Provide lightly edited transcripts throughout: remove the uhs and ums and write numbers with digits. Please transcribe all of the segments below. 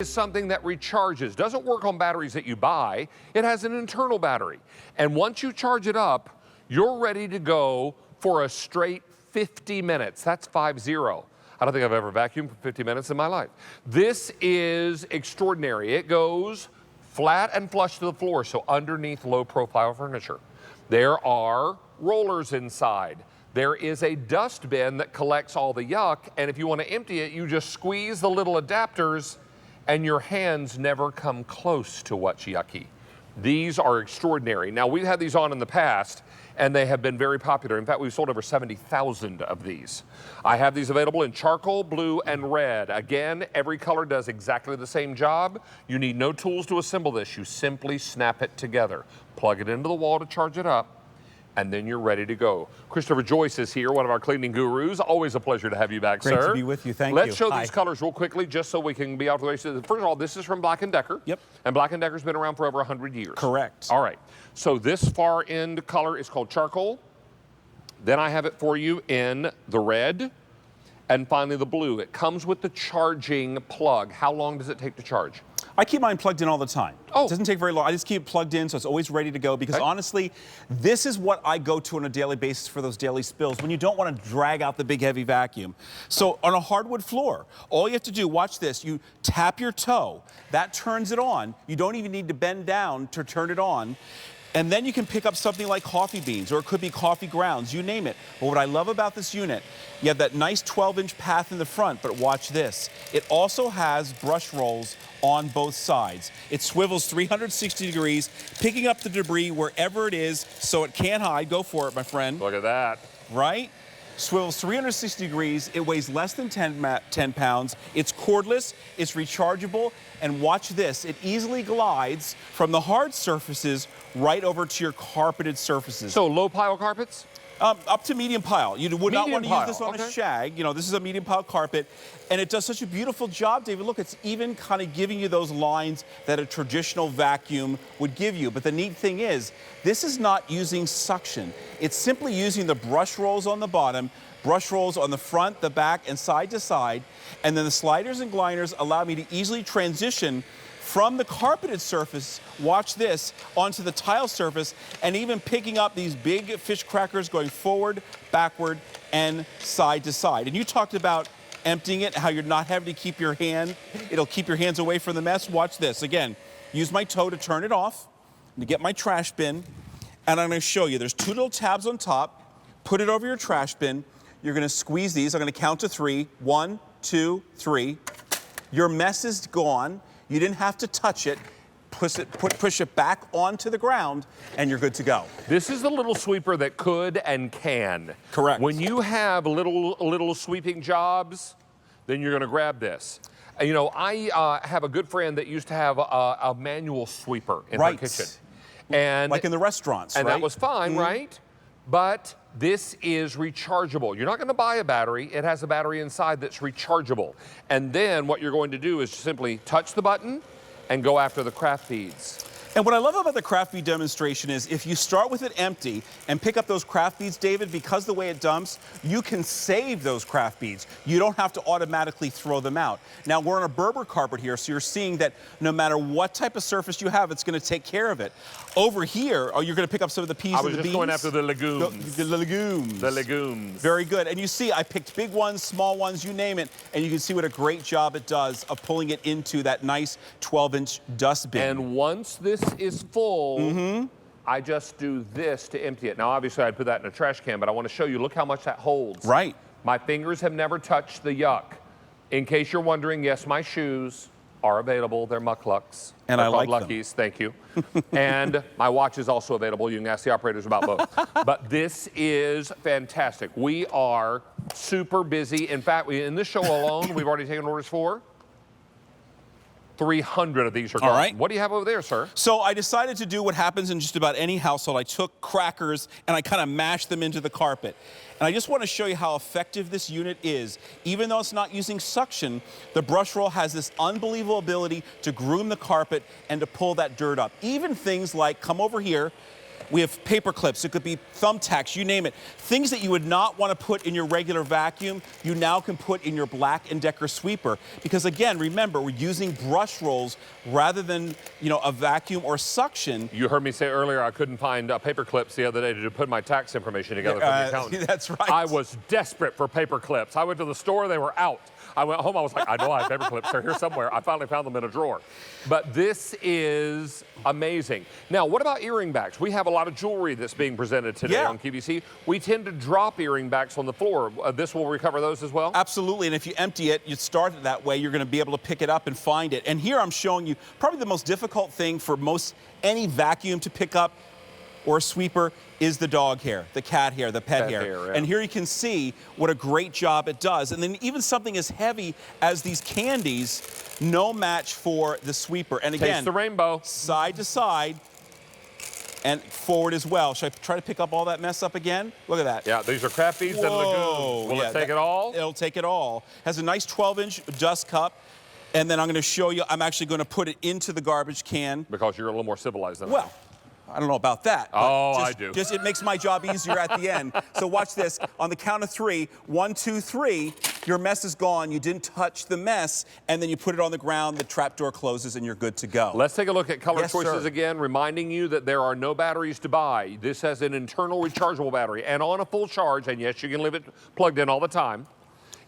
Is something that recharges. Doesn't work on batteries that you buy. It has an internal battery. And once you charge it up, you're ready to go for a straight 50 minutes. That's 50. I don't think I've ever vacuumed for 50 minutes in my life. This is extraordinary. It goes flat and flush to the floor, so underneath low-profile furniture. There are rollers inside. There is a dust bin that collects all the yuck, and if you want to empty it, you just squeeze the little adapters and your hands never come close to what's yucky. These are extraordinary. Now, we've had these on in the past, and they have been very popular. In fact, we've sold over 70,000 of these. I have these available in charcoal, blue, and red. Again, every color does exactly the same job. You need no tools to assemble this. You simply snap it together. Plug it into the wall to charge it up, and then you're ready to go. Christopher Joyce is here, one of our cleaning gurus. Always a pleasure to have you back, sir. Great to be with you. Thank you. Let's show these colors real quickly, just so we can be out the way. First of all, this is from Black & Decker. Yep. And Black & Decker's been around for over 100 years. Correct. All right. So this far end color is called charcoal. Then I have it for you in the red. And finally, the blue. It comes with the charging plug. How long does it take to charge? I keep mine plugged in all the time. Oh. It doesn't take very long. I just keep it plugged in so it's always ready to go because honestly, this is what I go to on a daily basis for those daily spills when you don't want to drag out the big heavy vacuum. So on a hardwood floor, all you have to do, watch this, you tap your toe, that turns it on. You don't even need to bend down to turn it on. And then you can pick up something like coffee beans, or it could be coffee grounds, you name it. But what I love about this unit, you have that nice 12-inch path in the front, but watch this. It also has brush rolls on both sides. It swivels 360 degrees, picking up the debris wherever it is so it can't hide. Go for it, my friend. Look at that. Right? Swivels 360 degrees. It weighs less than 10 pounds. It's cordless. It's rechargeable. And watch this. It easily glides from the hard surfaces right over to your carpeted surfaces. So low pile carpets? Up to medium pile. You would not want to use this on a shag. You know, this is a medium pile carpet. And it does such a beautiful job, David. Look, it's even kind of giving you those lines that a traditional vacuum would give you. But the neat thing is, this is not using suction. It's simply using the brush rolls on the bottom, brush rolls on the front, the back, and side to side. And then the sliders and gliders allow me to easily transition from the carpeted surface, watch this, onto the tile surface, and even picking up these big fish crackers going forward, backward, and side to side. And you talked about emptying it, how you're not having to keep your hand, it'll keep your hands away from the mess. Watch this. Again, use my toe to turn it off, to get my trash bin, and I'm gonna show you. There's two little tabs on top. Put it over your trash bin. You're gonna squeeze these. I'm gonna count to 3. 1, 2, 3. Your mess is gone. You didn't have to touch it. Push it back onto the ground, and you're good to go. This is the little sweeper that could and can. Correct. When you have little sweeping jobs, then you're going to grab this. You know, I have a good friend that used to have a manual sweeper in her kitchen. And like in the restaurants, and right? that was fine, right? But this is rechargeable. You're not going to buy a battery. It has a battery inside that's rechargeable. And then what you're going to do is simply touch the button and go after the craft beads. And what I love about the craft bead demonstration is if you start with it empty and pick up those craft beads, David, because the way it dumps, you can save those craft beads. You don't have to automatically throw them out. Now, we're on a Berber carpet here, so you're seeing that no matter what type of surface you have, it's going to take care of it. Over here, you're going to pick up some of the peas and the beans. I was just going after the legumes. The legumes. The legumes. Very good. And you see, I picked big ones, small ones, you name it, and you can see what a great job it does of pulling it into that nice 12-inch dust bin. And once this is full, I just do this to empty it. Now, obviously, I'd put that in a trash can, but I want to show you, look how much that holds. Right. My fingers have never touched the yuck. In case you're wondering, yes, my shoes are available. They're mucklucks. And I like Luckies, thank you. And my watch is also available. You can ask the operators about both. But this is fantastic. We are super busy. In fact, in this show alone, we've already taken orders for 300 of these are gone. All right. What do you have over there, sir? So I decided to do what happens in just about any household. I took crackers and I kind of mashed them into the carpet. And I just want to show you how effective this unit is. Even though it's not using suction, the brush roll has this unbelievable ability to groom the carpet and to pull that dirt up. Even things like, come over here, We have paper clips. It could be thumbtacks, you name it. Things that you would not want to put in your regular vacuum, you now can put in your Black & Decker sweeper. Because again, remember, we're using brush rolls rather than, a vacuum or suction. You heard me say earlier I couldn't find paper clips the other day to put my tax information together for the accountant. That's right. I was desperate for paper clips. I went to the store, they were out. I went home, I was like, I know I have paper clips. They're here somewhere. I finally found them in a drawer. But this is amazing. Now, what about earring backs? We have a lot of jewelry that's being presented today on QVC. We tend to drop earring backs on the floor. This will recover those as well? Absolutely, and if you empty it, you start it that way, you're going to be able to pick it up and find it. And here I'm showing you probably the most difficult thing for any vacuum to pick up or a sweeper is the dog hair, the cat hair, the pet hair. Yeah. And here you can see what a great job it does. And then even something as heavy as these candies, no match for the sweeper. And again, taste the rainbow. Side to side and forward as well. Should I try to pick up all that mess up again? Look at that. Yeah, these are crab feeds and lagoons. Will it take it all? It'll take it all. Has a nice 12-inch dust cup. And then I'm going to show you, I'm actually going to put it into the garbage can. Because you're a little more civilized than I am. Well, I don't know about that. Oh, I do. Just it makes my job easier at the end. So watch this. On the count of 3, 1, 2, 3, your mess is gone. You didn't touch the mess, and then you put it on the ground, the trap door closes, and you're good to go. Let's take a look at color Yes, choices sir. again, reminding you that there are no batteries to buy. This has an internal rechargeable battery, and on a full charge, and yes, you can leave it plugged in all the time,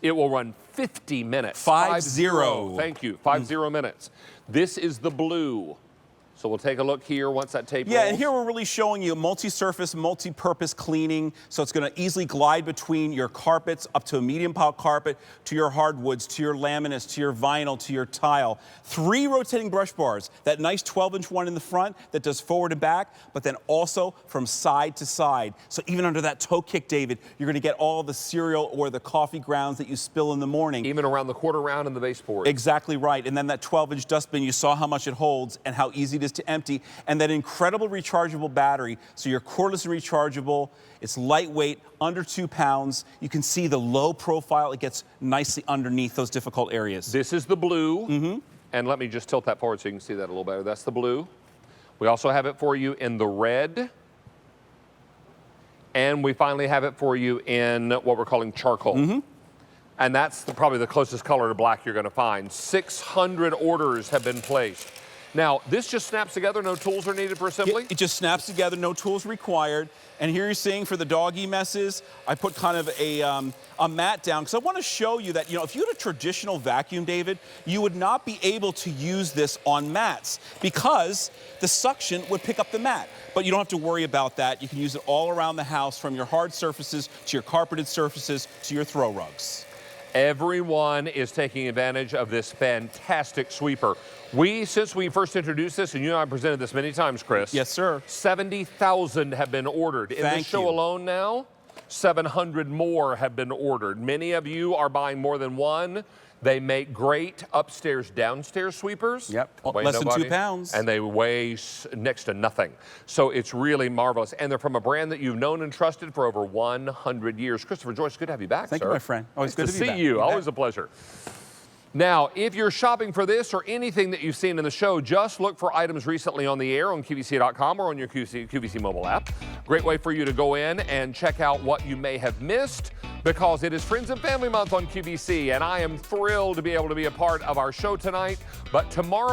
it will run 50 minutes. 50. Thank you, 50 minutes. This is the blue. So we'll take a look here once that tape Yeah, rolls. and here we're really showing you multi-surface, multi-purpose cleaning. So it's going to easily glide between your carpets up to a medium pile carpet, to your hardwoods, to your laminates, to your vinyl, to your tile. 3 rotating brush bars. That nice 12-inch one in the front that does forward and back, but then also from side to side. So even under that toe kick, David, you're going to get all the cereal or the coffee grounds that you spill in the morning. Even around the quarter round in the baseboard. Exactly right. And then that 12-inch dustbin, you saw how much it holds and how easy it is to empty, and that incredible rechargeable battery. So you're cordless and rechargeable. It's lightweight, under 2 pounds. You can see the low profile. It gets nicely underneath those difficult areas. This is the blue. And let me just tilt that forward so you can see that a little better. That's the blue. We also have it for you in the red. And we finally have it for you in what we're calling charcoal. And that's probably the closest color to black you're going to find. 600 orders have been placed. Now, this just snaps together, no tools are needed for assembly? It just snaps together, no tools required. And here you're seeing for the doggy messes, I put kind of a mat down, because I want to show you that, if you had a traditional vacuum, David, you would not be able to use this on mats because the suction would pick up the mat. But you don't have to worry about that. You can use it all around the house, from your hard surfaces to your carpeted surfaces to your throw rugs. Everyone is taking advantage of this fantastic sweeper. Since we first introduced this, and you and I presented this many times, Chris. Yes, sir. 70,000 have been ordered. In this show alone now, 700 more have been ordered. Many of you are buying more than one. They make great upstairs, downstairs sweepers. Yep, less than 2 pounds. And they weigh next to nothing. So it's really marvelous. And they're from a brand that you've known and trusted for over 100 years. Christopher Joyce, good to have you back, Thank sir. you, my friend. Always good to be back. See you. Always a pleasure. Now, if you're shopping for this or anything that you've seen in the show, just look for items recently on the air on QVC.com or on your QVC mobile app. Great way for you to go in and check out what you may have missed, because it is Friends and Family Month on QVC, and I am thrilled to be able to be a part of our show tonight. But tomorrow,